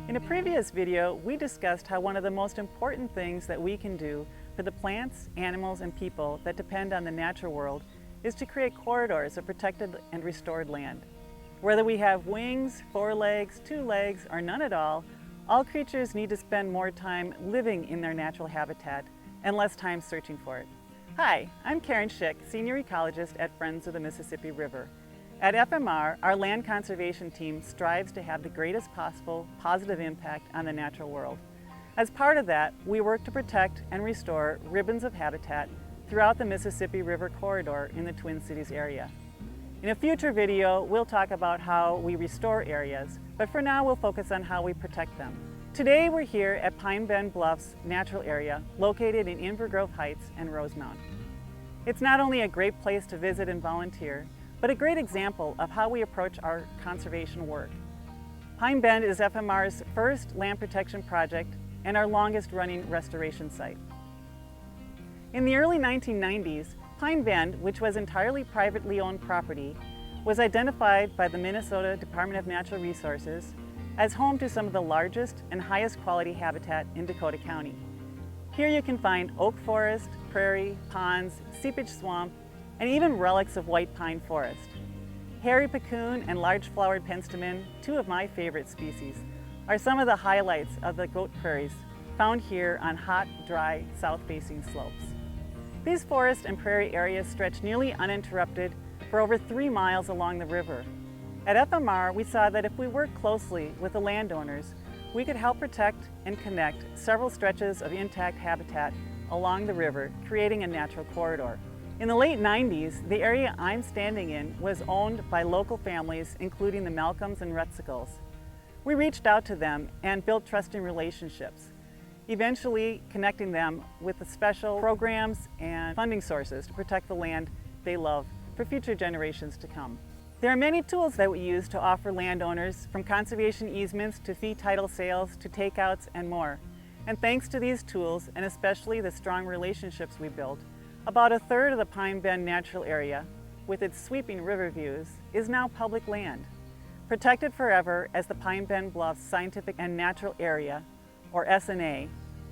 In a previous video, we discussed how one of the most important things that we can do for the plants, animals, and people that depend on the natural world is to create corridors of protected and restored land. Whether we have wings, 4 legs, 2 legs, or none at all creatures need to spend more time living in their natural habitat and less time searching for it. Hi, I'm Schik, Senior Ecologist at Friends of the Mississippi River. At FMR, our land conservation team strives to have the greatest possible positive impact on the natural world. As part of that, we work to protect and restore ribbons of habitat throughout the Mississippi River corridor in the Twin Cities area. In a future video, we'll talk about how we restore areas, but for now we'll focus on how we protect them. Today we're here at Pine Bend Bluffs Natural Area, located in Inver Grove Heights and Rosemount. It's not only a great place to visit and volunteer, but a great example of how we approach our conservation work. Pine Bend is FMR's first land protection project and our longest running restoration site. In the early 1990s, Pine Bend, which was entirely privately owned property, was identified by the Minnesota Department of Natural Resources as home to some of the largest and highest quality habitat in Dakota County. Here you can find oak forest, prairie, ponds, seepage swamp, and even relics of white pine forest. Hairy puccoon and large-flowered penstemon, 2 of my favorite species, are some of the highlights of the goat prairies found here on hot, dry, south-facing slopes. These forest and prairie areas stretch nearly uninterrupted for over 3 miles along the river. At FMR, we saw that if we worked closely with the landowners, we could help protect and connect several stretches of intact habitat along the river, creating a natural corridor. In the late 90s, the area I'm standing in was owned by local families, including the Malcolms and Retzicles. We reached out to them and built trusting relationships, eventually connecting them with the special programs and funding sources to protect the land they love for future generations to come. There are many tools that we use to offer landowners, from conservation easements to fee title sales to takeouts and more. And thanks to these tools, and especially the strong relationships we built, about 1/3 of the Pine Bend natural area, with its sweeping river views, is now public land, protected forever as the Pine Bend Bluffs Scientific and Natural Area, or SNA,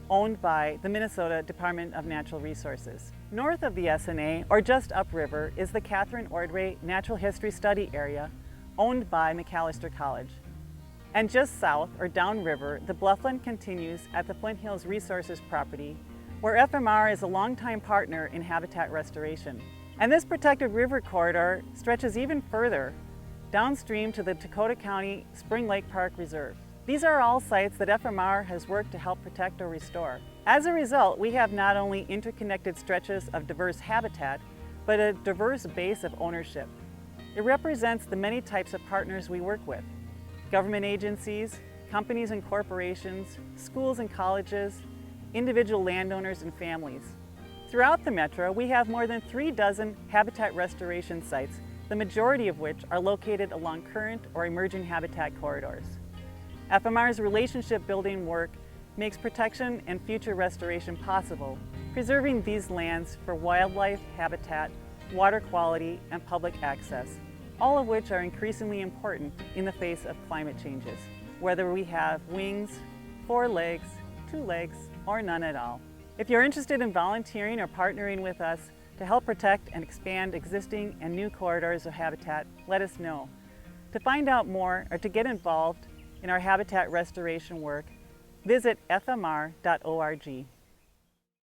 owned by the Minnesota Department of Natural Resources. North of the SNA, or just upriver, is the Catherine Ordway Natural History Study Area, owned by McAllister College. And just south, or downriver, the bluffland continues at the Flint Hills Resources property, where FMR is a longtime partner in habitat restoration. And this protected river corridor stretches even further, downstream to the Dakota County Spring Lake Park Reserve. These are all sites that FMR has worked to help protect or restore. As a result, we have not only interconnected stretches of diverse habitat, but a diverse base of ownership. It represents the many types of partners we work with: government agencies, companies and corporations, schools and colleges, individual landowners and families. Throughout the metro, we have more than 3 dozen habitat restoration sites, the majority of which are located along current or emerging habitat corridors. FMR's relationship building work makes protection and future restoration possible, preserving these lands for wildlife, habitat, water quality, and public access, all of which are increasingly important in the face of climate changes, whether we have wings, 4 legs, 2 legs, or none at all. If you're interested in volunteering or partnering with us to help protect and expand existing and new corridors of habitat, let us know. To find out more or to get involved in our habitat restoration work, visit fmr.org.